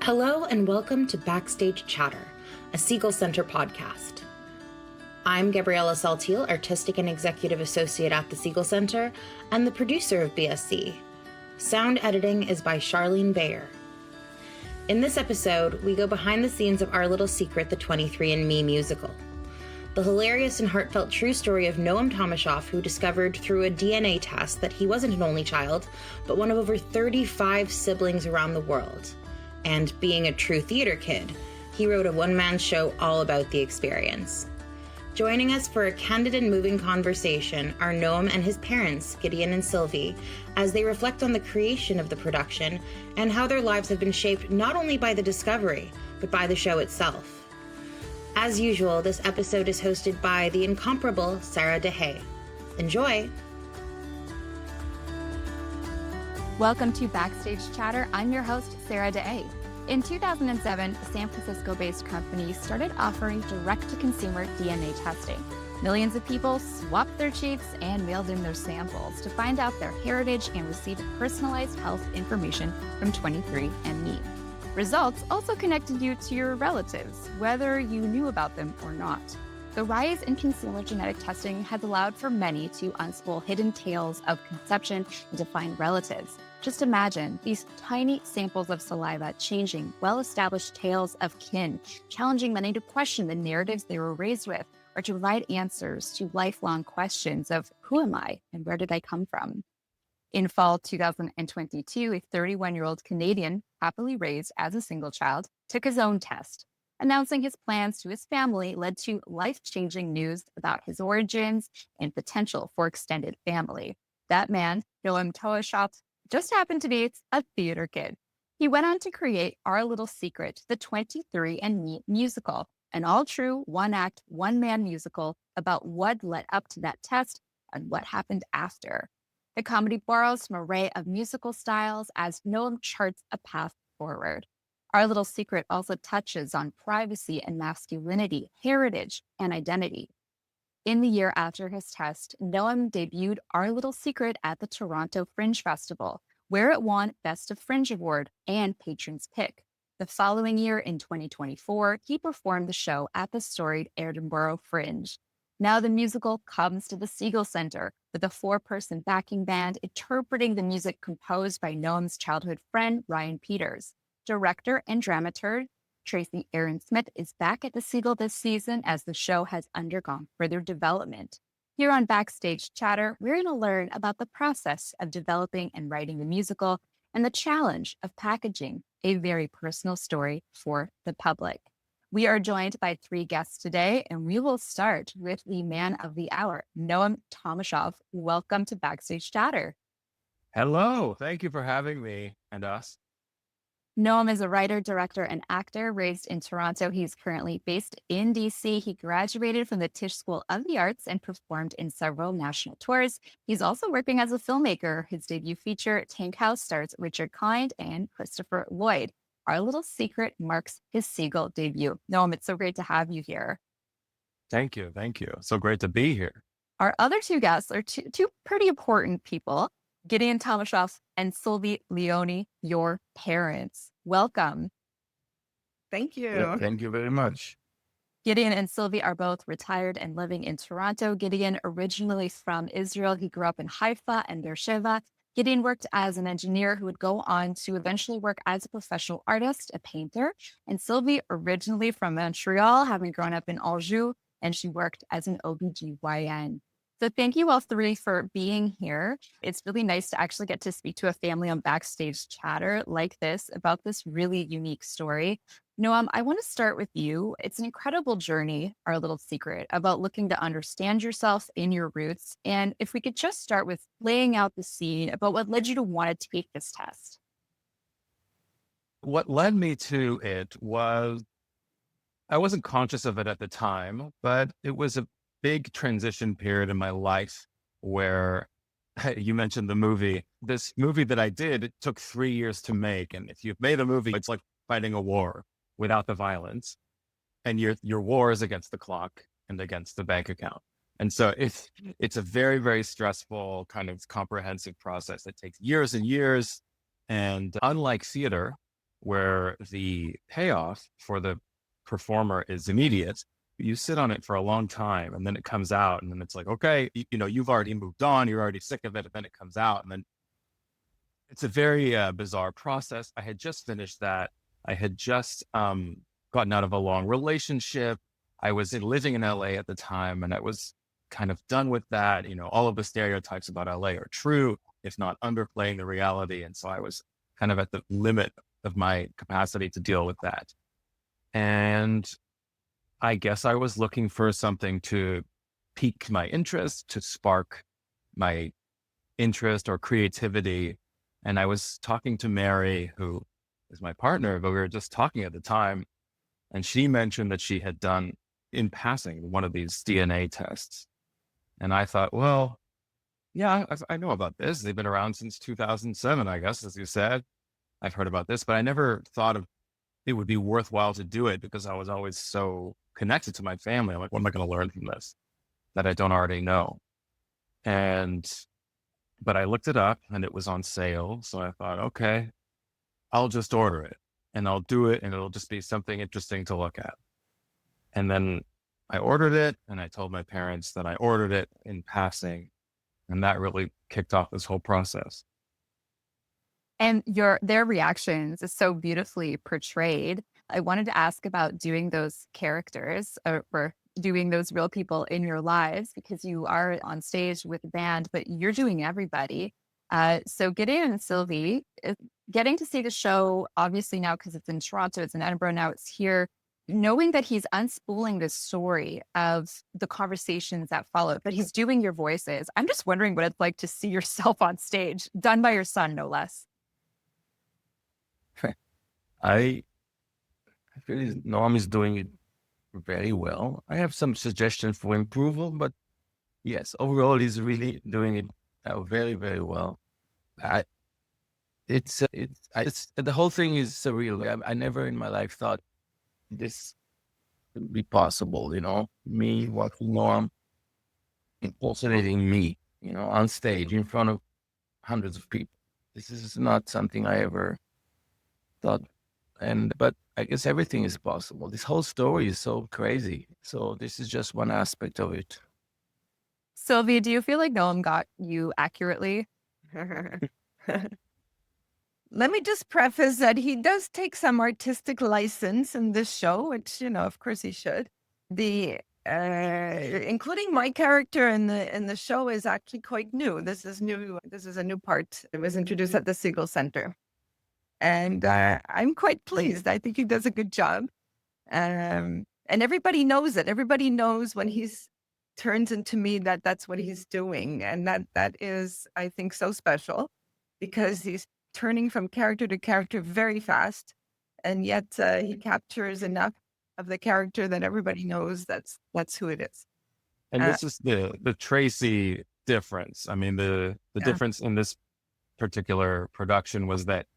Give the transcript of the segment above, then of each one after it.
Hello and welcome to Backstage Chatter, a Segal Center podcast. I'm Gabriella Saltiel, Artistic and Executive Associate at the Segal Center, and the producer of BSC. Sound editing is by Charlene Bayer. In this episode, we go behind the scenes of Our Little Secret, the 23andMe musical. The hilarious and heartfelt true story of Noam Tomaschoff, who discovered through a DNA test that he wasn't an only child, but one of over 35 siblings around the world. And being a true theater kid, he wrote a one-man show all about the experience. Joining us for a candid and moving conversation are Noam and his parents, Gideon and Sylvie, as they reflect on the creation of the production and how their lives have been shaped not only by the discovery, but by the show itself. As usual, this episode is hosted by the incomparable Sarah Deshaies. Enjoy! Welcome to Backstage Chatter. I'm your host, Sarah Deshaies. In 2007, a San Francisco-based company started offering direct-to-consumer DNA testing. Millions of people swapped their cheeks and mailed in their samples to find out their heritage and receive personalized health information from 23andMe. Results also connected you to your relatives, whether you knew about them or not. The rise in consumer genetic testing has allowed for many to unspool hidden tales of conception and to find relatives. Just imagine these tiny samples of saliva changing well-established tales of kin, challenging many to question the narratives they were raised with, or to provide answers to lifelong questions of who am I and where did I come from? In fall 2022, a 31-year-old Canadian, happily raised as a single child, took his own test. Announcing his plans to his family led to life-changing news about his origins and potential for extended family. That man, Noam Tomaschoff, just happened to be a theater kid. He went on to create Our Little Secret, the 23andMe musical, an all-true, one-act, one-man musical about what led up to that test and what happened after. The comedy borrows from an array of musical styles as Noam charts a path forward. Our Little Secret also touches on privacy and masculinity, heritage, and identity. In the year after his test, Noam debuted Our Little Secret at the Toronto Fringe Festival, where it won Best of Fringe Award and Patron's Pick. The following year, in 2024, he performed the show at the storied Edinburgh Fringe. Now the musical comes to the Segal Center with a 4-person backing band interpreting the music composed by Noam's childhood friend, Ryan Peters. Director and dramaturg Tracy Aaron-Smith is back at the Segal this season as the show has undergone further development. Here on Backstage Chatter, we're going to learn about the process of developing and writing the musical and the challenge of packaging a very personal story for the public. We are joined by 3 guests today, and we will start with the man of the hour, Noam Tomaschoff. Welcome to Backstage Chatter. Hello. Thank you for having me and us. Noam is a writer, director, and actor raised in Toronto. He's currently based in DC. He graduated from the Tisch School of the Arts and performed in several national tours. He's also working as a filmmaker. His debut feature, Tank House, stars Richard Kind and Christopher Lloyd. Our Little Secret marks his Segal debut. Noam, it's so great to have you here. Thank you. Thank you. So great to be here. Our other 2 guests are two pretty important people. Gideon Tomaschoff and Sylvie Leone, your parents. Welcome. Thank you. Yeah, thank you very much. Gideon and Sylvie are both retired and living in Toronto. Gideon, originally from Israel, he grew up in Haifa and Beersheba. Gideon worked as an engineer who would go on to eventually work as a professional artist, a painter. And Sylvie, originally from Montreal, having grown up in Anjou, and she worked as an OBGYN. So thank you all 3 for being here. It's really nice to actually get to speak to a family on Backstage Chatter like this about this really unique story. Noam, I want to start with you. It's an incredible journey, Our Little Secret, about looking to understand yourself in your roots. And if we could just start with laying out the scene about what led you to want to take this test. What led me to it was, I wasn't conscious of it at the time, but it was a big transition period in my life where you mentioned the movie. This movie that I did, it took 3 years to make. And if you've made a movie, it's like fighting a war without the violence. And your war is against the clock and against the bank account. And so it's a very, very stressful kind of comprehensive process that takes years and years. And unlike theater, where the payoff for the performer is immediate. You sit on it for a long time and then it comes out and then it's like, okay, you've already moved on. You're already sick of it. And then it comes out and then it's a very bizarre process. I had just finished that. I had just gotten out of a long relationship. I was living in LA at the time and I was kind of done with that. All of the stereotypes about LA are true, if not underplaying the reality. And so I was kind of at the limit of my capacity to deal with that. And I guess I was looking for something to pique my interest, to spark my interest or creativity. And I was talking to Mary, who is my partner, but we were just talking at the time. And she mentioned that she had done, in passing, one of these DNA tests. And I thought, well, yeah, I know about this. They've been around since 2007, I guess, as you said. I've heard about this, but I never thought of it would be worthwhile to do it because I was always so connected to my family. I'm like, what am I going to learn from this that I don't already know? But I looked it up and it was on sale. So I thought, okay, I'll just order it and I'll do it and it'll just be something interesting to look at. And then I ordered it and I told my parents that I ordered it in passing. And that really kicked off this whole process. And their reactions is so beautifully portrayed. I wanted to ask about doing those characters or doing those real people in your lives, because you are on stage with a band, but you're doing everybody. So Gideon and Sylvie, getting to see the show, obviously now because it's in Toronto, it's in Edinburgh, now it's here, knowing that he's unspooling the story of the conversations that followed, but he's doing your voices. I'm just wondering what it's like to see yourself on stage, done by your son, no less. I feel Noam is doing it very well. I have some suggestions for improvement, but yes, overall he's really doing it very, very well. It's the whole thing is surreal. I never in my life thought this could be possible. Me watching Noam impersonating me, on stage in front of hundreds of people. This is not something I ever thought. But I guess everything is possible. This whole story is so crazy. So this is just one aspect of it. Sylvie, do you feel like Noam got you accurately? Let me just preface that he does take some artistic license in this show, which, of course he should. The including my character in the show is actually quite new. This is new. This is a new part. It was introduced at the Segal Center. And I'm quite pleased. I think he does a good job. And everybody knows it. Everybody knows when he's turns into me that's what he's doing. And that is, I think, so special because he's turning from character to character very fast. And yet he captures enough of the character that everybody knows that's who it is. And this is the Tracy difference. I mean, the difference in this particular production was that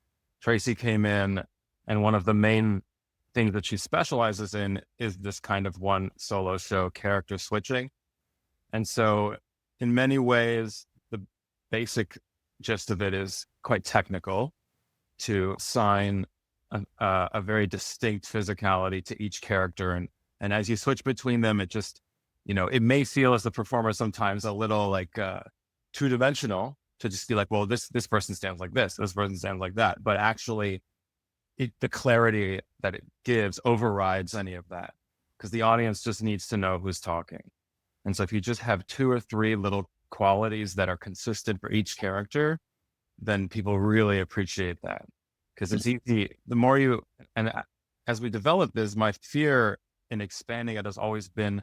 Tracy came in, and one of the main things that she specializes in is this kind of one solo show character switching. And so in many ways, the basic gist of it is quite technical to assign a very distinct physicality to each character. And as you switch between them, it just, it may feel as the performer sometimes a little like two-dimensional, to just be like, well, this person stands like this person stands like that. But actually, the clarity that it gives overrides any of that because the audience just needs to know who's talking. And so if you just have 2 or 3 little qualities that are consistent for each character, then people really appreciate that because it's easy. The more as we develop this, my fear in expanding it has always been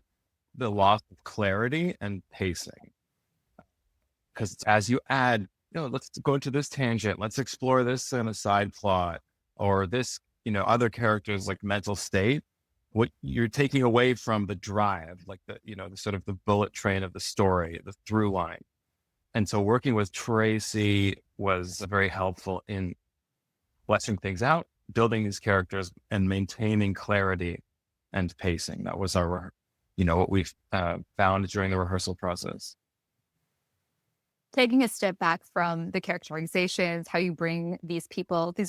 the loss of clarity and pacing. Because as you add, let's go into this tangent, let's explore this in a side plot or this, other characters like mental state, what you're taking away from the drive, like the sort of the bullet train of the story, the through line. And so working with Tracy was very helpful in fleshing things out, building these characters and maintaining clarity and pacing. That was our, what we found during the rehearsal process. Taking a step back from the characterizations, how you bring these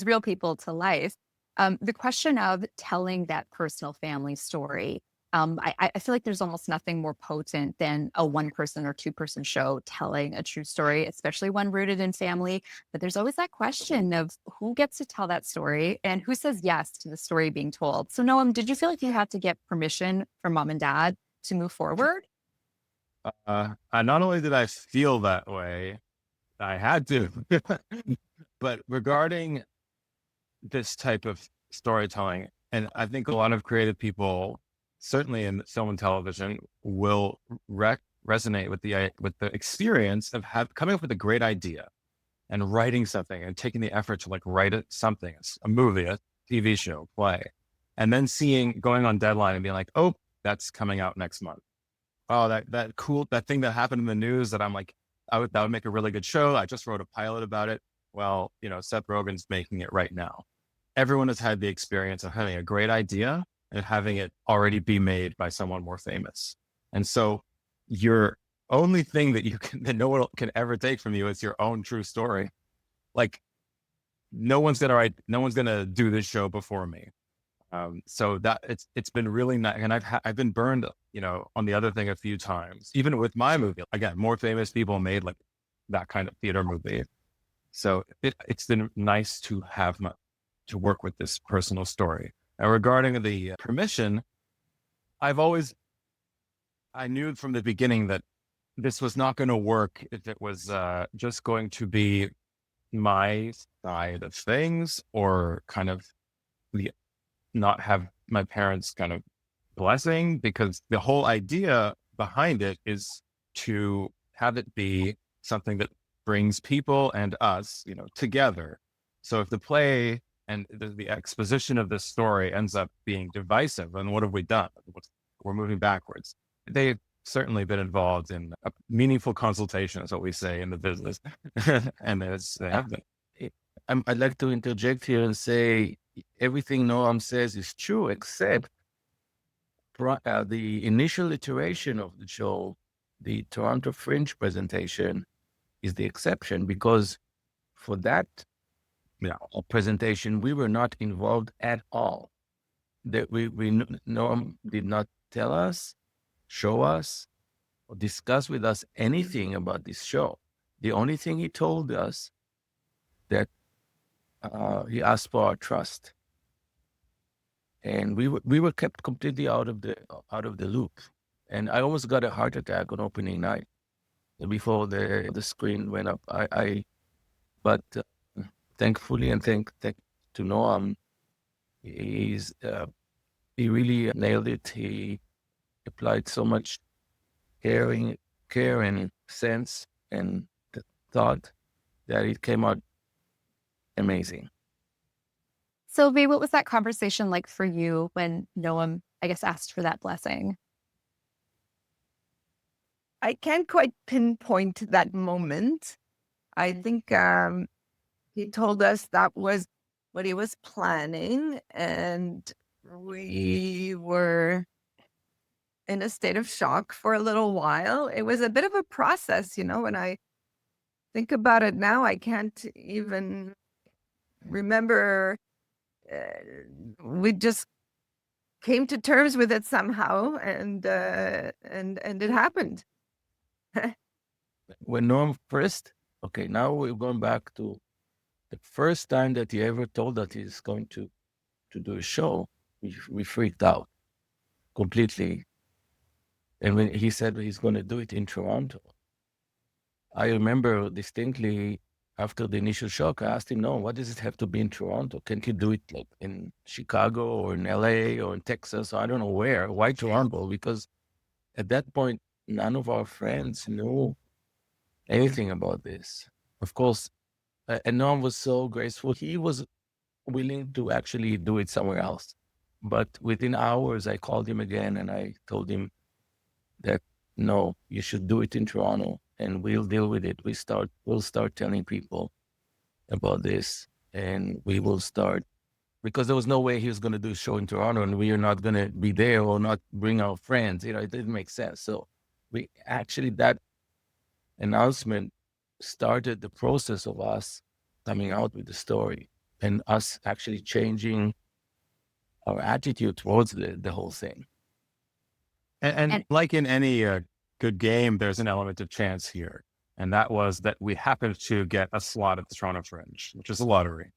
real people to life, The question of telling that personal family story. I feel like there's almost nothing more potent than a 1-person or 2-person show telling a true story, especially one rooted in family. But there's always that question of who gets to tell that story and who says yes to the story being told. So Noam, did you feel like you had to get permission from mom and dad to move forward? Not only did I feel that way, I had to. But regarding this type of storytelling, and I think a lot of creative people, certainly in film and television, will resonate with the experience of coming up with a great idea and writing something and taking the effort to like write something, a movie, a TV show, play, and then going on deadline and being like, oh, that's coming out next month. Oh, that thing that happened in the news that I'm like, that would make a really good show. I just wrote a pilot about it. Well, Seth Rogen's making it right now. Everyone has had the experience of having a great idea and having it already be made by someone more famous. And so your only thing that no one can ever take from you is your own true story. Like no one's gonna do this show before me. So that it's been really nice. And I've been burned, on the other thing a few times, even with my movie. Again, more famous people made like that kind of theater movie. So it's been nice to have to work with this personal story. And regarding the permission, I knew from the beginning that this was not going to work if it was just going to be my side of things, or kind of not have my parents' kind of blessing, because the whole idea behind it is to have it be something that brings people and us, together. So if the play and the exposition of this story ends up being divisive, then what have we done? We're moving backwards. They've certainly been involved in a meaningful consultation, is what we say in the business. And they have been. I'd like to interject here and say everything Noam says is true, except the initial iteration of the show, the Toronto Fringe presentation, is the exception, because for that presentation, we were not involved at all. That Noam did not tell us, show us, or discuss with us anything about this show. The only thing he told us that he asked for our trust, and we were kept completely out of the loop. And I almost got a heart attack on opening night before the screen went up. But thankfully, and thank to Noam, he really nailed it. He applied so much care and sense and thought that it came out amazing. Sylvie, what was that conversation like for you when Noam, I guess, asked for that blessing? I can't quite pinpoint that moment. I think he told us that was what he was planning, and we were in a state of shock for a little while. It was a bit of a process, when I think about it now, I can't even remember. We just came to terms with it somehow, and it happened. When Noam first, now we're going back to the first time that he ever told that he's going to do a show. We freaked out completely. And when he said he's going to do it in Toronto, I remember distinctly after the initial shock, I asked him, no, what does it have to be in Toronto? Can't you do it like in Chicago or in LA or in Texas? I don't know where. Why Toronto? Because at that point, none of our friends knew anything about this. Of course, and Noam was so graceful. He was willing to actually do it somewhere else. But within hours, I called him again and I told him that, no, you should do it in Toronto and we'll deal with it. We'll start telling people about this, and we will start, because there was no way he was going to do a show in Toronto and we are not going to be there or not bring our friends. It didn't make sense. So that announcement started the process of us coming out with the story and us actually changing our attitude towards the whole thing. And like in any good game, there's an element of chance here. And that was that we happened to get a slot at the Toronto Fringe, which is a lottery.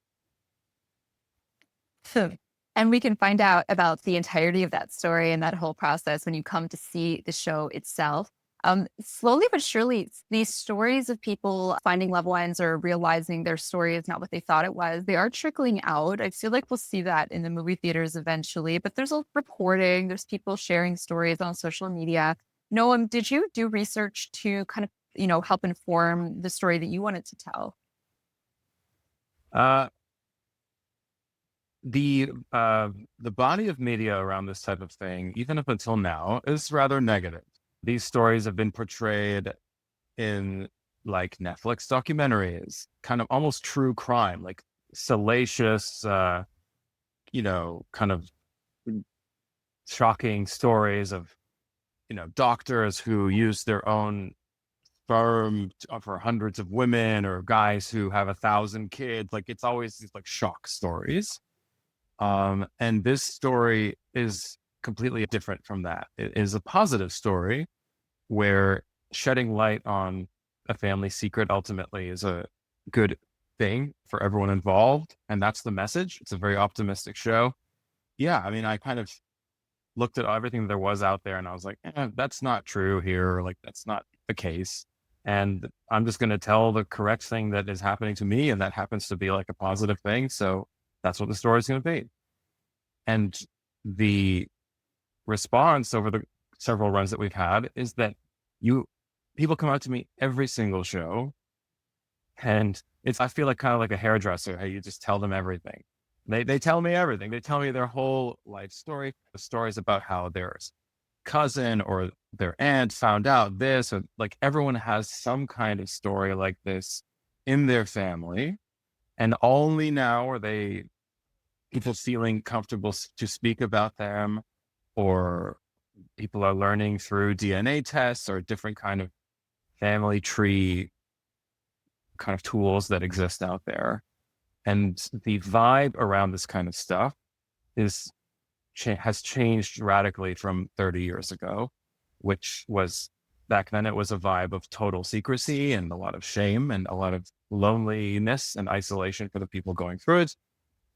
And we can find out about the entirety of that story and that whole process when you come to see the show itself. Slowly but surely, these stories of people finding loved ones or realizing their story is not what they thought it was, they are trickling out. I feel like we'll see that in the movie theaters eventually, but there's a reporting, there's people sharing stories on social media. Noam, did you do research to kind of, help inform the story that you wanted to tell? The body of media around this type of thing, even up until now, is rather negative. These stories have been portrayed in like Netflix documentaries, kind of almost true crime, like salacious, kind of shocking stories of, doctors who use their own sperm for hundreds of women, or guys who have 1,000 kids. Like, it's always these like shock stories. And this story is completely different from that. It is a positive story where shedding light on a family secret ultimately is a good thing for everyone involved. And that's the message. It's a very optimistic show. Yeah. I mean, I kind of looked at everything there was out there and I was like, that's not true here. Like, that's not the case. And I'm just going to tell the correct thing that is happening to me. And that happens to be like a positive thing. So that's what the story is going to be. And the response over the several runs that we've had is that people come out to me every single show. And I feel like kind of like a hairdresser, how you just tell them everything. They tell me everything. They tell me their whole life story, the stories about how their cousin or their aunt found out this, or like everyone has some kind of story like this in their family. And only now are people feeling comfortable to speak about them, or people are learning through DNA tests or different kind of family tree kind of tools that exist out there. And the vibe around this kind of stuff has changed radically from 30 years ago, which was back then it was a vibe of total secrecy and a lot of shame and a lot of loneliness and isolation for the people going through it.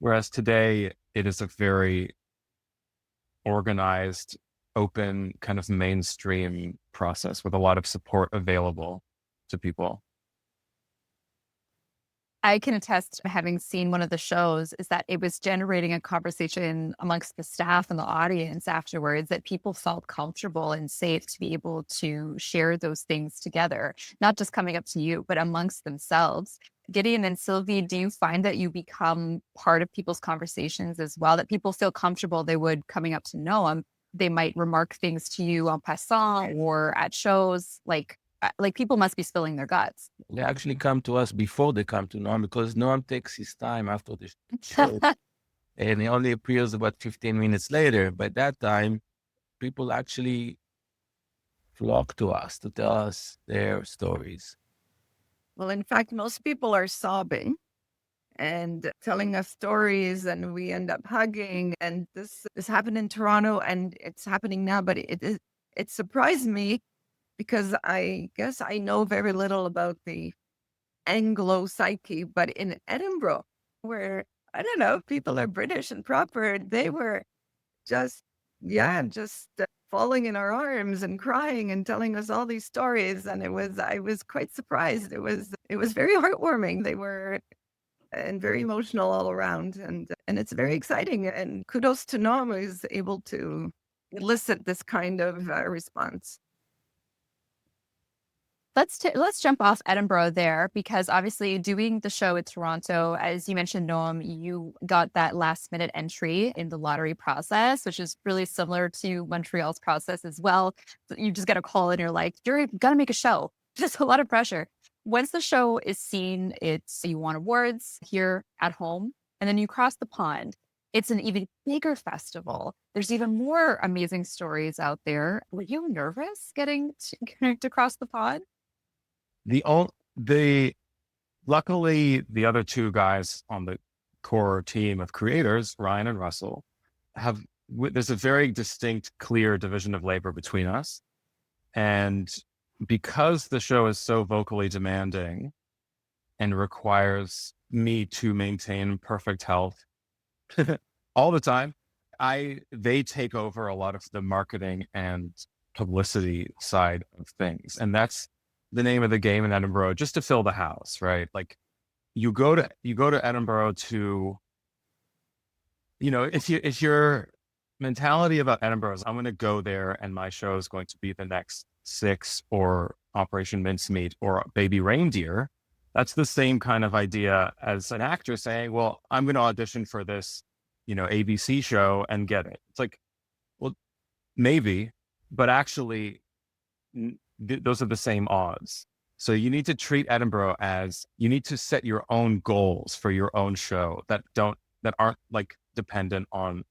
Whereas today it is a very organized, open, kind of mainstream process with a lot of support available to people. I can attest, having seen one of the shows, is that it was generating a conversation amongst the staff and the audience afterwards, that people felt comfortable and safe to be able to share those things together, not just coming up to you, but amongst themselves. Gideon and Sylvie, do you find that you become part of people's conversations as well, that people feel comfortable they would coming up to Noam? They might remark things to you en passant or at shows, like people must be spilling their guts. They actually come to us before they come to Noam, because Noam takes his time after the show. And he only appears about 15 minutes later. By that time, people actually flock to us to tell us their stories. Well, in fact, most people are sobbing and telling us stories, and we end up hugging. And this happened in Toronto, and it's happening now. But it surprised me, because I guess I know very little about the Anglo psyche. But in Edinburgh, where, I don't know, people are British and proper, they were just falling in our arms and crying and telling us all these stories. And I was quite surprised. It was very heartwarming. They were, and very emotional all around. And it's very exciting. And kudos to Noam, who's able to elicit this kind of response. Let's jump off Edinburgh there, because obviously doing the show in Toronto, as you mentioned, Noam, you got that last minute entry in the lottery process, which is really similar to Montreal's process as well. You just get a call and you're like, you're gonna make a show. Just a lot of pressure. Once the show is seen, you won awards here at home, and then you cross the pond. It's an even bigger festival. There's even more amazing stories out there. Were you nervous getting to cross the pond? Luckily, the other two guys on the core team of creators, Ryan and Russell, there's a very distinct, clear division of labor between us. And because the show is so vocally demanding and requires me to maintain perfect health all the time, they take over a lot of the marketing and publicity side of things. And that's the name of the game in Edinburgh, just to fill the house, right? Like you go to Edinburgh to, if your mentality about Edinburgh is I'm going to go there and my show is going to be the next Six or Operation Mincemeat or Baby Reindeer, that's the same kind of idea as an actor saying, well, I'm going to audition for this, ABC show and get it. It's like, well, maybe, but actually those are the same odds. So you need to treat Edinburgh as you need to set your own goals for your own show that aren't like dependent on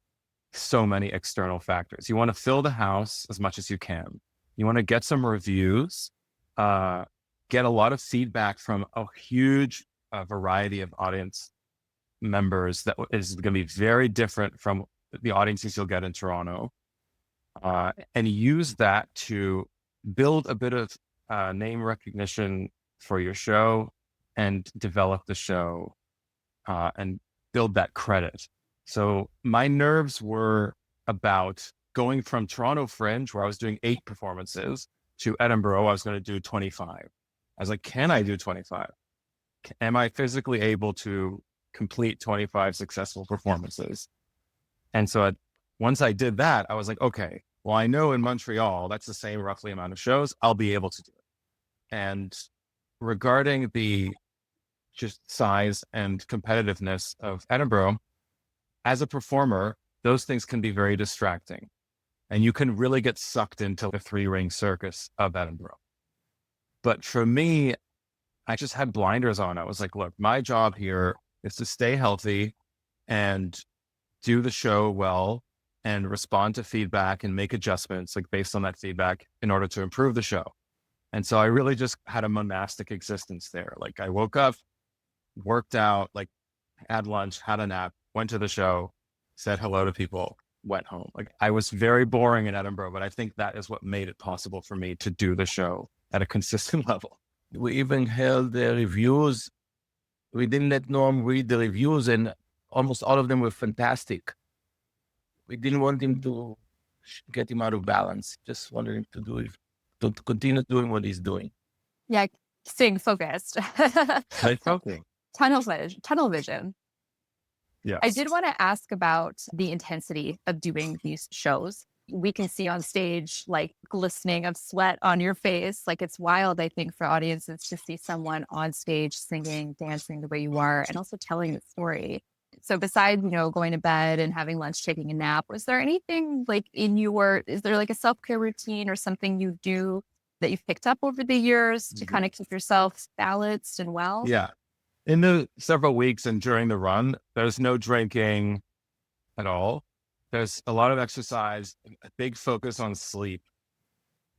so many external factors. You want to fill the house as much as you can. You want to get some reviews, get a lot of feedback from a huge variety of audience members that is going to be very different from the audiences you'll get in Toronto, and use that to build a bit of name recognition for your show and develop the show and build that credit. So my nerves were about going from Toronto Fringe, where I was doing 8 performances, to Edinburgh, I was going to do 25. I was like, can I do 25? Am I physically able to complete 25 successful performances? And so once I did that, I was like, okay, well, I know in Montreal, that's the same roughly amount of shows. I'll be able to do it. And regarding the just size and competitiveness of Edinburgh, as a performer, those things can be very distracting. And you can really get sucked into the 3-ring circus of Edinburgh. But for me, I just had blinders on. I was like, look, my job here is to stay healthy and do the show well and respond to feedback and make adjustments like based on that feedback in order to improve the show. And so I really just had a monastic existence there. Like I woke up, worked out, like had lunch, had a nap, went to the show, said hello to people, went home. Like I was very boring in Edinburgh, but I think that is what made it possible for me to do the show at a consistent level. We even held the reviews. We didn't let Noam read the reviews, and almost all of them were fantastic. We didn't want him to get him out of balance. Just wanted him to continue doing what he's doing. Yeah, staying focused. Focusing. Tunnel vision. Yeah. I did want to ask about the intensity of doing these shows. We can see on stage, like glistening of sweat on your face. Like it's wild, I think, for audiences to see someone on stage singing, dancing the way you are, and also telling the story. So besides, going to bed and having lunch, taking a nap, was there anything like is there like a self-care routine or something you do that you've picked up over the years to kind of keep yourself balanced and well? Yeah. In the several weeks and during the run, there's no drinking at all. There's a lot of exercise, a big focus on sleep,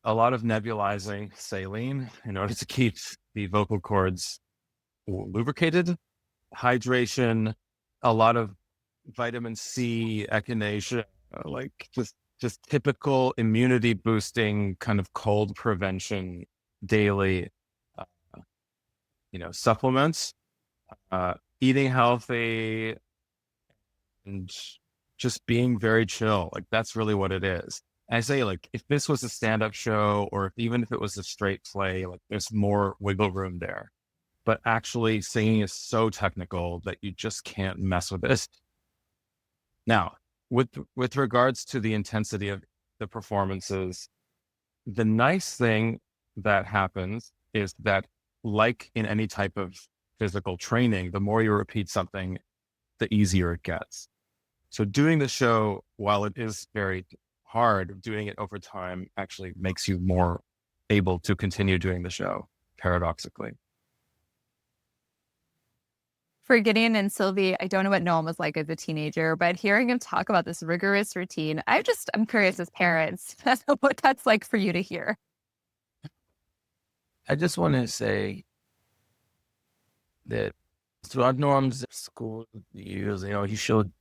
a lot of nebulizing saline in order to keep the vocal cords lubricated, hydration, a lot of vitamin C, echinacea, like just typical immunity boosting kind of cold prevention daily, supplements, eating healthy, and just being very chill. Like that's really what it is. And I say, like, if this was a stand-up show or even if it was a straight play, like there's more wiggle room there. But actually singing is so technical that you just can't mess with it. Now, with regards to the intensity of the performances, the nice thing that happens is that, like in any type of physical training, the more you repeat something, the easier it gets. So doing the show, while it is very hard, doing it over time actually makes you more able to continue doing the show, paradoxically. For Gideon and Sylvie, I don't know what Noam was like as a teenager, but hearing him talk about this rigorous routine, I'm curious as parents what that's like for you to hear. I just want to say that throughout Noam's school years, he showed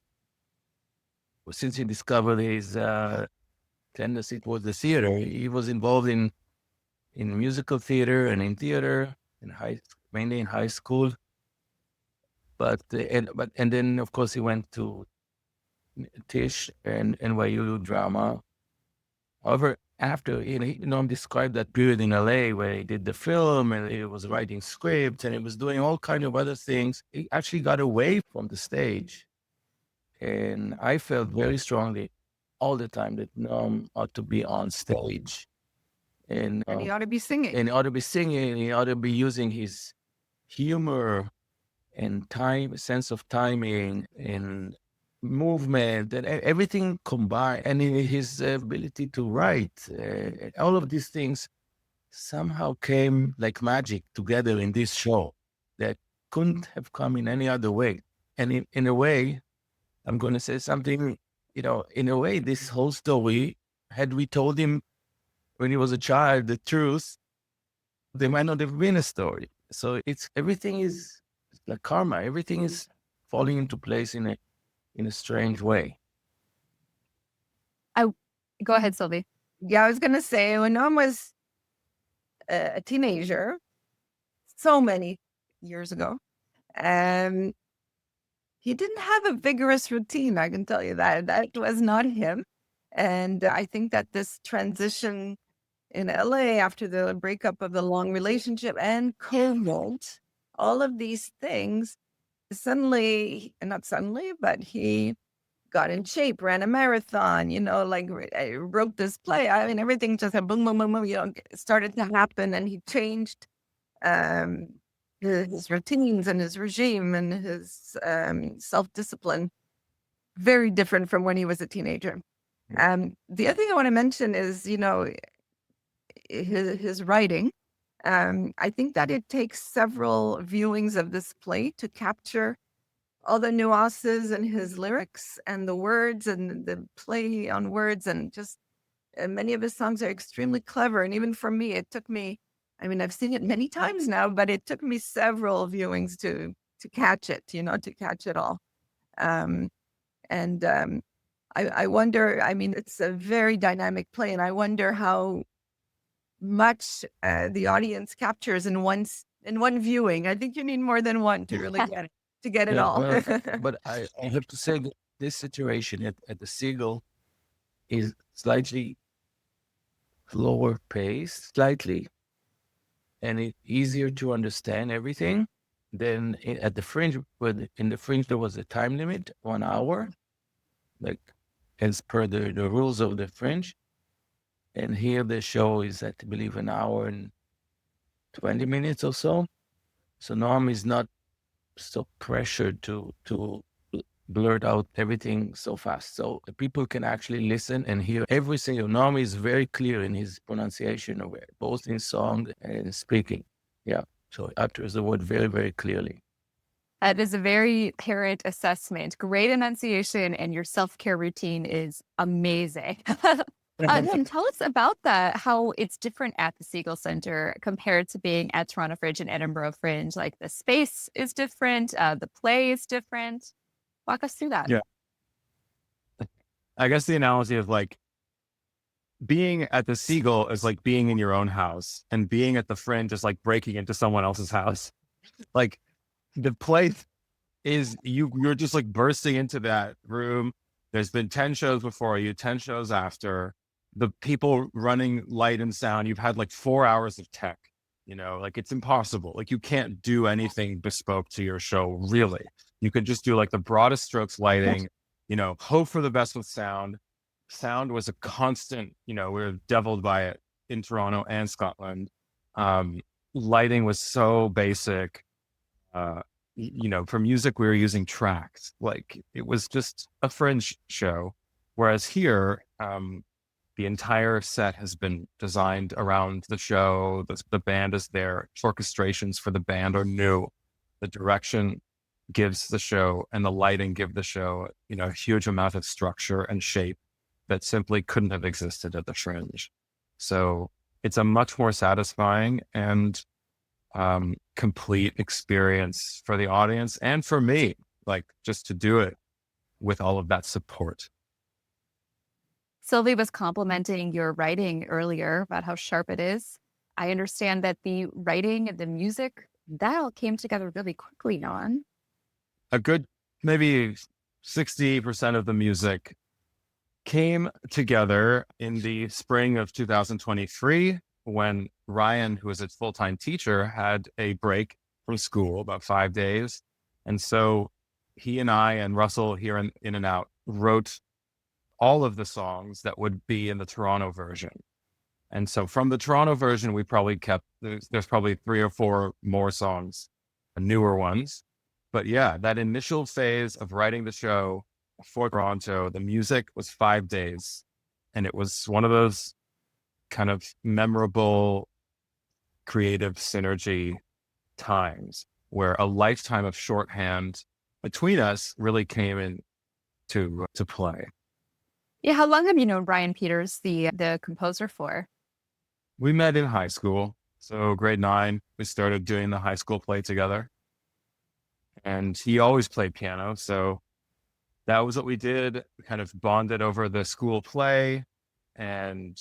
since he discovered his tendency towards the theater, he was involved in musical theater and in theater mainly in high school. But then of course he went to Tisch and NYU drama. However, after Noam described that period in LA where he did the film and he was writing scripts and he was doing all kind of other things, he actually got away from the stage. And I felt very strongly all the time that Noam ought to be on stage. And he ought to be singing. And he ought to be singing. He ought to be using his humor and sense of timing and movement and everything combined, and his ability to write. All of these things somehow came like magic together in this show that couldn't have come in any other way. And in a way, I'm going to say something, in a way, this whole story, had we told him when he was a child the truth, there might not have been a story. So everything is like karma. Everything is falling into place in a strange way. Go ahead, Sylvie. Yeah, I was going to say, when Noam was a teenager, so many years ago, he didn't have a vigorous routine, I can tell you that. That was not him. And I think that this transition in LA after the breakup of the long relationship and COVID, all of these things, not suddenly, but he got in shape, ran a marathon, wrote this play. I mean, everything just had boom, boom, boom, boom, started to happen. And he changed his routines and his regime and his self-discipline. Very different from when he was a teenager. The other thing I want to mention is, his writing. I think that it takes several viewings of this play to capture all the nuances in his lyrics and the words and the play on words, and just many of his songs are extremely clever. And even for me, it took me, I've seen it many times now, but it took me several viewings to catch it, to catch it all. I wonder, it's a very dynamic play, and I wonder how much the audience captures in one viewing. I think you need more than one to really get it all. Well, but I have to say that this situation at the Segal is slightly slower paced, and it's easier to understand everything than at the Fringe. In the Fringe there was a time limit, 1 hour, like as per the rules of the Fringe. And here the show is, I believe, 1 hour and 20 minutes or so. So Noam is not so pressured to blurt out everything so fast. So people can actually listen and hear every single. Noam is very clear in his pronunciation of it, both in song and speaking. Yeah. So he utters the word very, very clearly. That is a very parent assessment. Great enunciation, and your self-care routine is amazing. And tell us about that, how it's different at the Segal Center compared to being at Toronto Fringe and Edinburgh Fringe. Like the space is different, the play is different. Walk us through that. Yeah. I guess the analogy of like being at the Segal is like being in your own house, and being at the Fringe is like breaking into someone else's house. Like the play is you're just like bursting into that room. There's been 10 shows before you, 10 shows after. The people running light and sound, you've had like 4 hours of tech, like it's impossible. Like you can't do anything bespoke to your show, really. You could just do like the broadest strokes lighting, hope for the best with sound. Sound was a constant, we were deviled by it in Toronto and Scotland. Lighting was so basic. For music, we were using tracks. Like it was just a Fringe show. Whereas here, the entire set has been designed around the show. The band is there. Orchestrations for the band are new. The direction gives the show and the lighting give the show, a huge amount of structure and shape that simply couldn't have existed at the Fringe. So it's a much more satisfying and complete experience for the audience and for me, like just to do it with all of that support. Sylvie was complimenting your writing earlier about how sharp it is. I understand that the writing and the music, that all came together really quickly, Noam. A good maybe 60% of the music came together in the spring of 2023 when Ryan, who was a full-time teacher, had a break from school, about 5 days. And so he and I and Russell here in and out wrote all of the songs that would be in the Toronto version. And so from the Toronto version, we probably kept, there's probably 3 or 4 more songs, newer ones. But yeah, that initial phase of writing the show for Toronto, the music was 5 days. And it was one of those kind of memorable creative synergy times where a lifetime of shorthand between us really came in to play. Yeah, how long have you known Ryan Peters, the composer, for? We met in high school. So grade 9, we started doing the high school play together. And he always played piano. So that was what we did. We kind of bonded over the school play and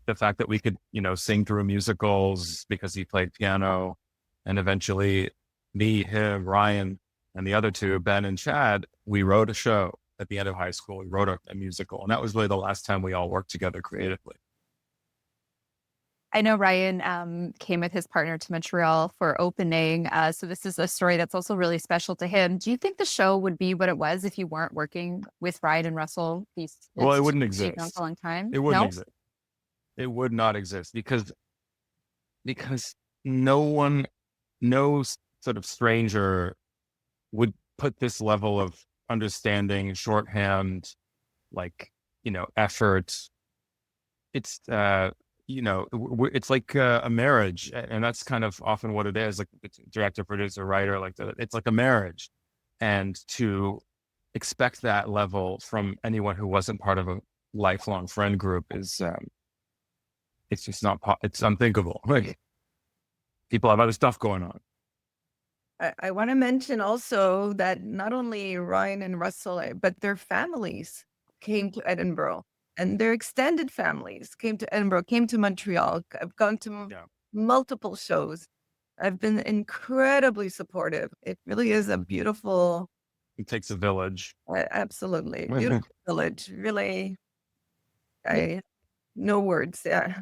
the fact that we could, sing through musicals because he played piano. And eventually me, him, Ryan, and the other two, Ben and Chad, we wrote a show at the end of high school. We wrote a musical. And that was really the last time we all worked together creatively. I know Ryan came with his partner to Montreal for opening. So this is a story that's also really special to him. Do you think the show would be what it was if you weren't working with Ryan and Russell? Well, it wouldn't exist. For a long time. It wouldn't exist. It would not exist because no sort of stranger would put this level of understanding, shorthand, effort. It's it's like a marriage, and that's kind of often what it is. Like director, producer, writer, it's like a marriage, and to expect that level from anyone who wasn't part of a lifelong friend group is, it's just not. It's unthinkable. Like people have other stuff going on. I want to mention also that not only Ryan and Russell, but their families came to Edinburgh. And their extended families came to Edinburgh, came to Montreal. I've gone to multiple shows. I've been incredibly supportive. It really is a beautiful... It takes a village. Absolutely. Beautiful village. Really, no words. Yeah.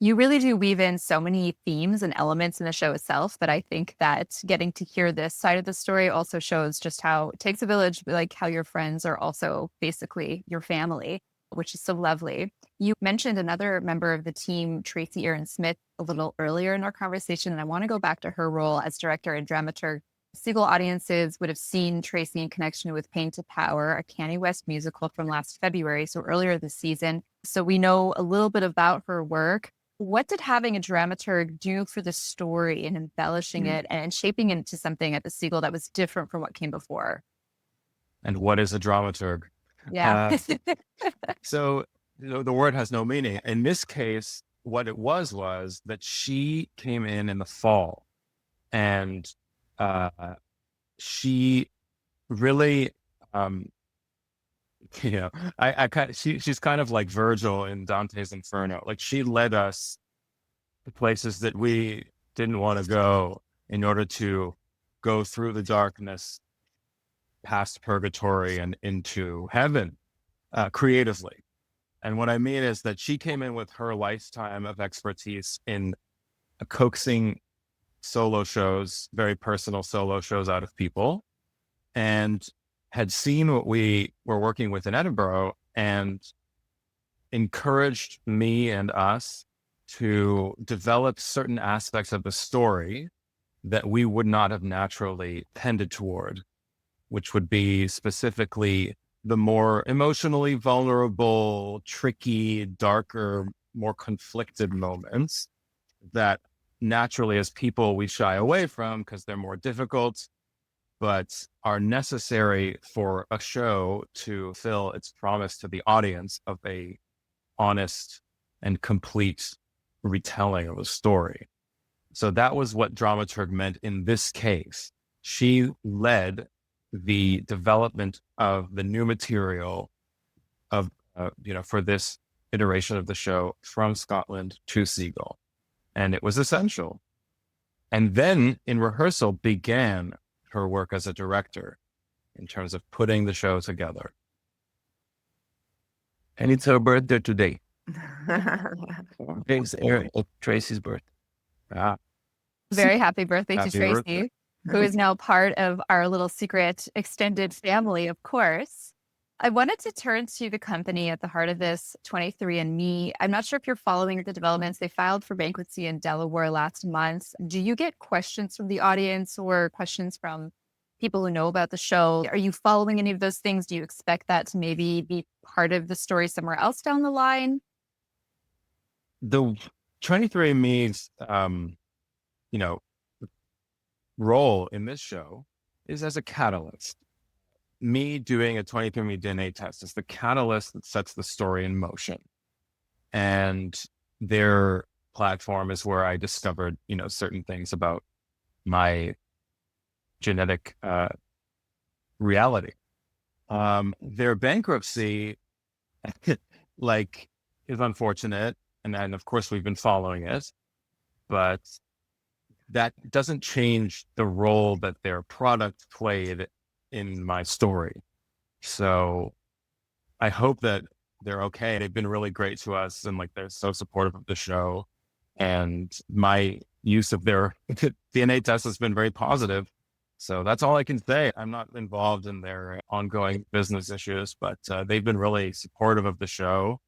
You really do weave in so many themes and elements in the show itself, but I think that getting to hear this side of the story also shows just how it takes a village, like how your friends are also basically your family, which is so lovely. You mentioned another member of the team, Tracy Aaron-Smith, a little earlier in our conversation, and I want to go back to her role as director and dramaturg. Segal audiences would have seen Tracy in connection with Pain to Power, a Kanye West musical from last February, so earlier this season. So we know a little bit about her work. What did having a dramaturg do for the story and embellishing it and shaping it into something at the Segal that was different from what came before? And what is a dramaturg? Yeah. So the word has no meaning. In this case, what it was that she came in the fall, and she really, she's kind of like Virgil in Dante's Inferno. Like she led us to places that we didn't want to go in order to go through the darkness, past purgatory and into heaven, creatively. And what I mean is that she came in with her lifetime of expertise in coaxing solo shows, very personal solo shows out of people, and had seen what we were working with in Edinburgh and encouraged me and us to develop certain aspects of the story that we would not have naturally tended toward, which would be specifically the more emotionally vulnerable, tricky, darker, more conflicted moments that naturally as people we shy away from because they're more difficult, but are necessary for a show to fulfill its promise to the audience of a honest and complete retelling of a story. So that was what dramaturg meant in this case. She led the development of the new material of, for this iteration of the show from Scotland to Segal. And it was essential. And then in rehearsal began her work as a director in terms of putting the show together. And it's her birthday today. It's Tracy's birthday. Ah, Very happy birthday to Happy Tracy, birthday. who is now part of our little secret extended family, of course. I wanted to turn to the company at the heart of this, 23andMe. I'm not sure if you're following the developments. They filed for bankruptcy in Delaware last month. Do you get questions from the audience or questions from people who know about the show? Are you following any of those things? Do you expect that to maybe be part of the story somewhere else down the line? The 23andMe's, role in this show is as a catalyst. Me doing a 23andMe DNA test is the catalyst that sets the story in motion. And their platform is where I discovered, certain things about my genetic reality. Their bankruptcy, is unfortunate. And of course, we've been following it. But that doesn't change the role that their product played in my story. So I hope that they're okay. They've been really great to us and they're so supportive of the show. And my use of their DNA test has been very positive. So that's all I can say. I'm not involved in their ongoing business issues, but they've been really supportive of the show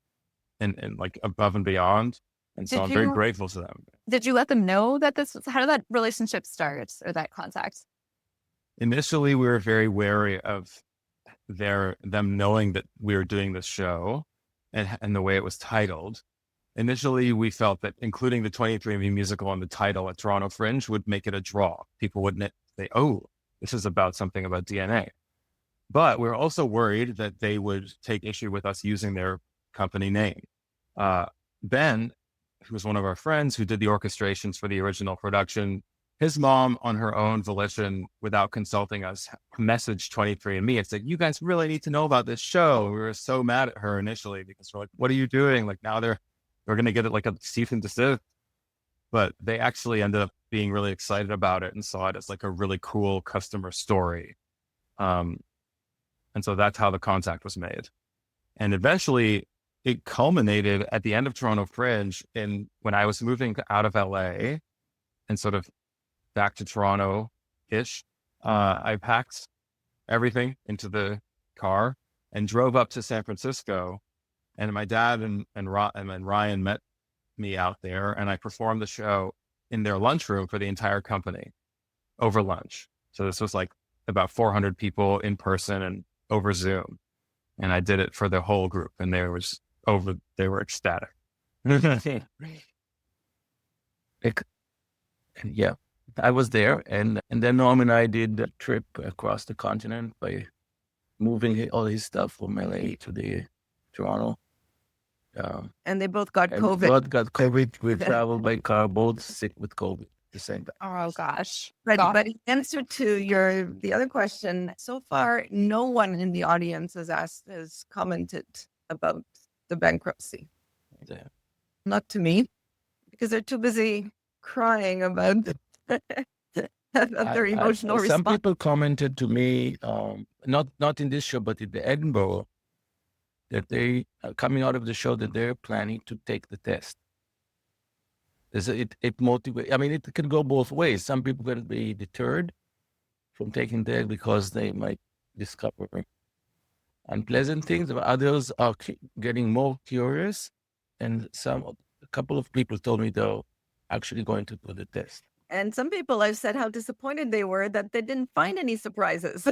and above and beyond. And so I'm very grateful to them. Did you let them know that how did that relationship start or that contact? Initially, we were very wary of them knowing that we were doing this show and the way it was titled. Initially, we felt that including the 23andMe musical on the title at Toronto Fringe would make it a draw. People wouldn't say, oh, this is about something about DNA. But we were also worried that they would take issue with us using their company name. Ben, who was one of our friends who did the orchestrations for the original production, his mom, on her own volition, without consulting us, messaged 23andMe and said, you guys really need to know about this show. We were so mad at her initially because we're like, what are you doing? Now we're going to get it a cease and desist. But they actually ended up being really excited about it and saw it as a really cool customer story. And so that's how the contact was made. And eventually it culminated at the end of Toronto Fringe when I was moving out of LA and sort of back to Toronto-ish. I packed everything into the car and drove up to San Francisco. And my dad and Ryan met me out there, and I performed the show in their lunchroom for the entire company over lunch. So this was about 400 people in person and over Zoom. And I did it for the whole group, and they were ecstatic. Yeah, I was there, and then Noam and I did a trip across the continent by moving all his stuff from LA to Toronto. And they both got COVID. Both got COVID. We traveled by car, both sick with COVID at the same time. Oh gosh. But in answer to the other question, so far no one in the audience has commented about the bankruptcy. Yeah. Not to me, because they're too busy crying about their emotional response. Some people commented to me, not in this show, but in the Edinburgh, that they are coming out of the show that they're planning to take the test. It motivates. I mean, it can go both ways. Some people will be deterred from taking the test because they might discover unpleasant things. But others are getting more curious, and a couple of people told me they're actually going to do the test. And some people have said how disappointed they were that they didn't find any surprises.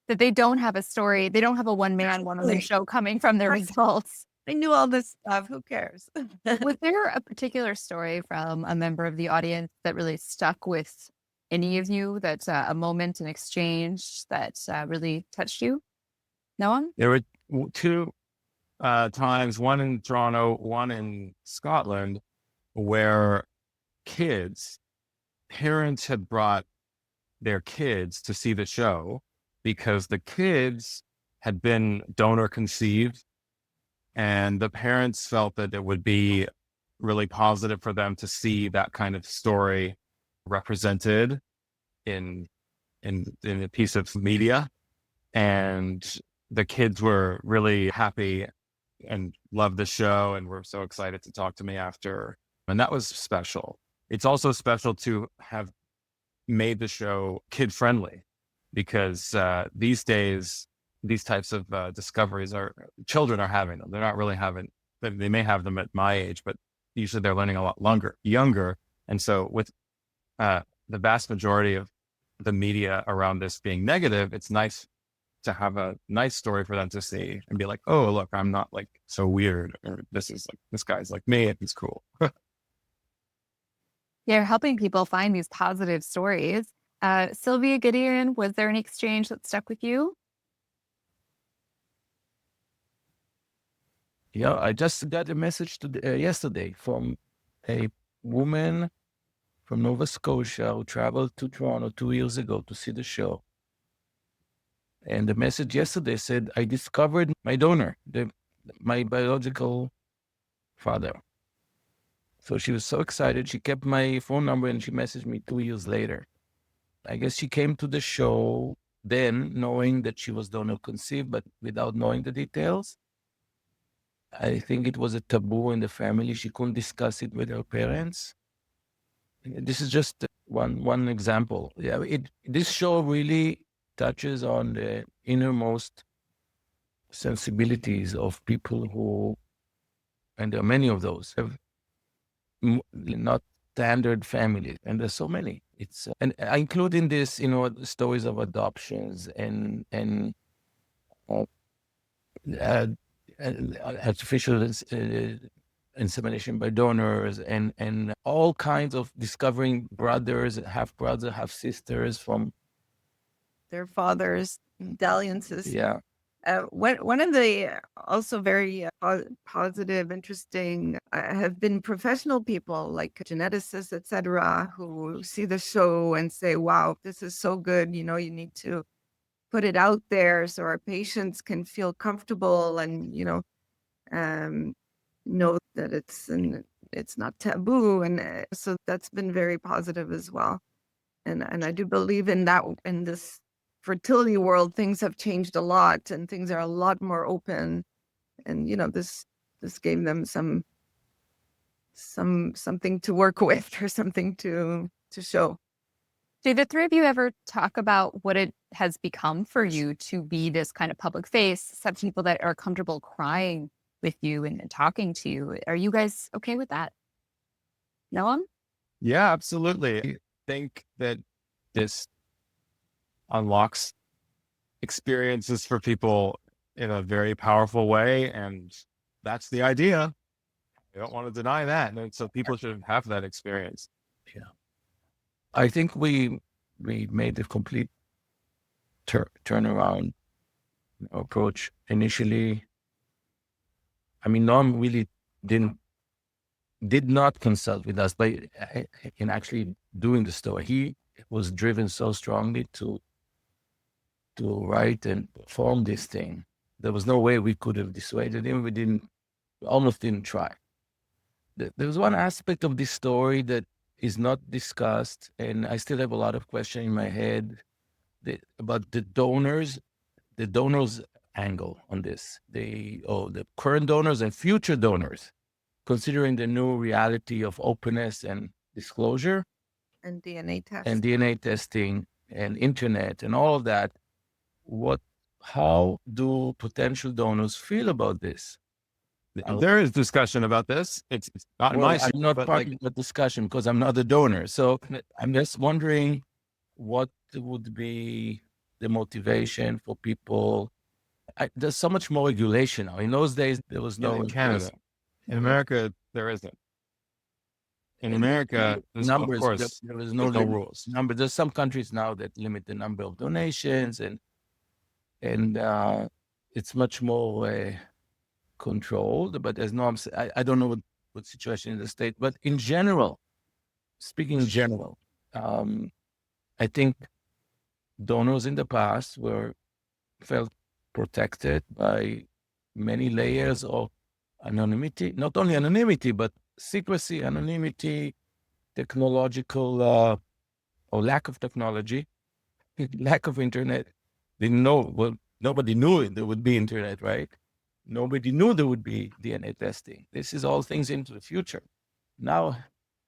That they don't have a story. They don't have a one-woman show coming from their results. They knew all this stuff. Who cares? Was there a particular story from a member of the audience that really stuck with any of you? That's a moment, an exchange that really touched you? Noam? There were two times, one in Toronto, one in Scotland, where parents had brought their kids to see the show because the kids had been donor conceived, and the parents felt that it would be really positive for them to see that kind of story represented in a piece of media. And the kids were really happy and loved the show and were so excited to talk to me after. And that was special. It's also special to have made the show kid friendly, because these days, these types of discoveries children are having them. They're not really having, they may have them at my age, but usually they're learning a lot younger. And so with the vast majority of the media around this being negative, it's nice to have a nice story for them to see and be like, oh, look, I'm not like so weird, or this guy's like me and he's cool. You're helping people find these positive stories. Sylvia, Gideon, was there any exchange that stuck with you? Yeah, I just got a message yesterday from a woman from Nova Scotia who traveled to Toronto 2 years ago to see the show. And the message yesterday said, I discovered my donor, my biological father. So she was so excited. She kept my phone number and she messaged me 2 years later. I guess she came to the show then knowing that she was donor conceived, but without knowing the details. I think it was a taboo in the family. She couldn't discuss it with her parents. This is just one example. Yeah, this show really touches on the innermost sensibilities of people who, and there are many of those, have not standard families, and there's so many. It's and I include in this, stories of adoptions and artificial insemination by donors, and all kinds of discovering brothers, half sisters from Their fathers, dalliances. Yeah. One of the also very positive, interesting, have been professional people like geneticists, etc., who see the show and say, wow, this is so good. You need to put it out there so our patients can feel comfortable and, know that it's not taboo. And so that's been very positive as well. And I do believe in that, in this fertility world, things have changed a lot and things are a lot more open. And, this gave them something to work with or something to show. Do the three of you ever talk about what it has become for you to be this kind of public face, some people that are comfortable crying with you and talking to you? Are you guys okay with that? Noam? Yeah, absolutely. I think that this unlocks experiences for people in a very powerful way, and that's the idea. I don't want to deny that. And so people should have that experience. Yeah. I think we made a complete turnaround approach. Initially, I mean, Noam really did not consult with us, but in actually doing the story, he was driven so strongly to write and perform this thing. There was no way we could have dissuaded him. We almost didn't try. There was one aspect of this story that is not discussed, and I still have a lot of questions in my head about the donors angle on this. The current donors and future donors, considering the new reality of openness and disclosure, And DNA testing and internet and all of that. How do potential donors feel about this? There is discussion about this. It's not my I'm not part of the discussion because I'm not a donor. So I'm just wondering what would be the motivation for people. There's so much more regulation now. In those days, there was no in Canada. In America, there isn't. In America, numbers, of course, there was no rules. There's some countries now that limit the number of donations, and it's much more controlled. But as Noam said, I don't know what situation in the state, but in general, speaking in general, I think donors in the past felt protected by many layers of anonymity, not only anonymity, but secrecy, anonymity, technological or lack of technology, lack of internet. Didn't know, well, nobody knew there would be internet, right? Nobody knew there would be DNA testing. This is all things into the future. Now,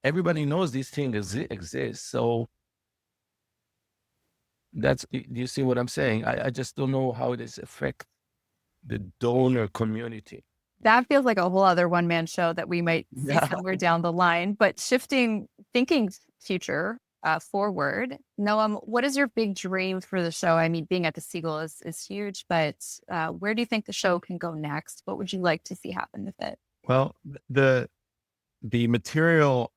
everybody knows these things exist. So do you see what I'm saying? I just don't know how this affects the donor community. That feels like a whole other one-man show that we might see somewhere down the line. But thinking future forward, Noam, what is your big dream for the show? I mean, being at the Segal is huge, but where do you think the show can go next? What would you like to see happen with it? Well, the material,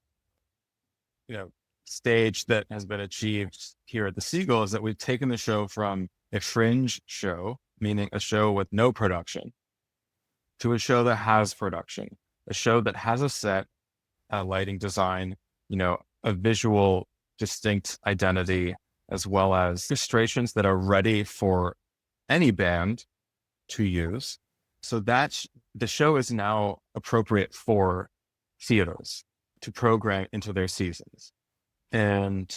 stage that has been achieved here at the Segal is that we've taken the show from a fringe show, meaning a show with no production, to a show that has production, a show that has a set, a lighting design, a visual distinct identity, as well as illustrations that are ready for any band to use. So that the show is now appropriate for theaters to program into their seasons. And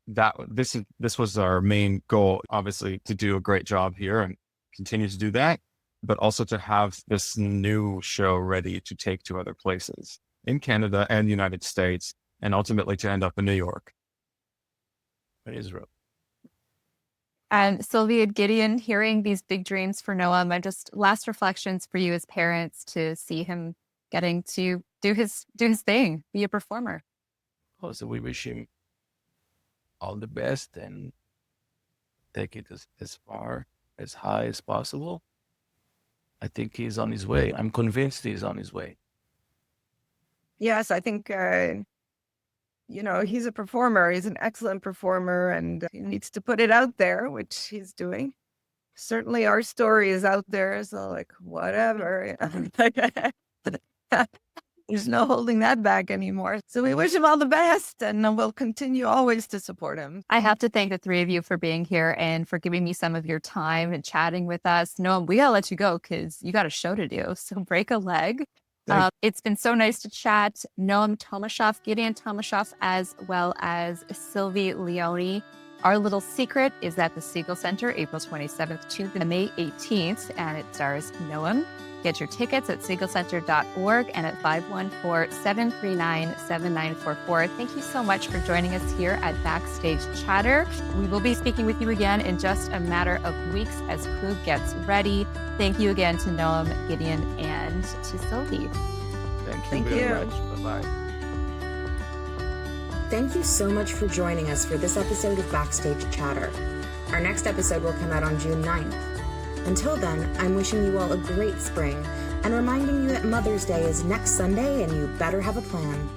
this was our main goal, obviously, to do a great job here and continue to do that, but also to have this new show ready to take to other places in Canada and the United States, and ultimately to end up in New York and Israel. And Sylvie and Gideon, hearing these big dreams for Noam, and just last reflections for you as parents to see him getting to do his thing, be a performer. Oh, so we wish him all the best and take it as far, as high as possible. I think he's on his way. I'm convinced he's on his way. Yes, I think, he's a performer. He's an excellent performer, and he needs to put it out there, which he's doing. Certainly our story is out there, so whatever. There's no holding that back anymore. So we wish him all the best, and we'll continue always to support him. I have to thank the three of you for being here and for giving me some of your time and chatting with us. Noam, we gotta let you go because you got a show to do. So break a leg. It's been so nice to chat. Noam Tomaschoff, Gideon Tomaschoff, as well as Sylvie Leone. Our little secret is at the Segal Center, April 27th to May 18th, and it stars Noam. Get your tickets at segalcenter.org and at 514-739-7944. Thank you so much for joining us here at Backstage Chatter. We will be speaking with you again in just a matter of weeks as crew gets ready. Thank you again to Noam, Gideon, and to Sylvie. Thank you very much. Bye-bye. Thank you so much for joining us for this episode of Backstage Chatter. Our next episode will come out on June 9th. Until then, I'm wishing you all a great spring and reminding you that Mother's Day is next Sunday and you better have a plan.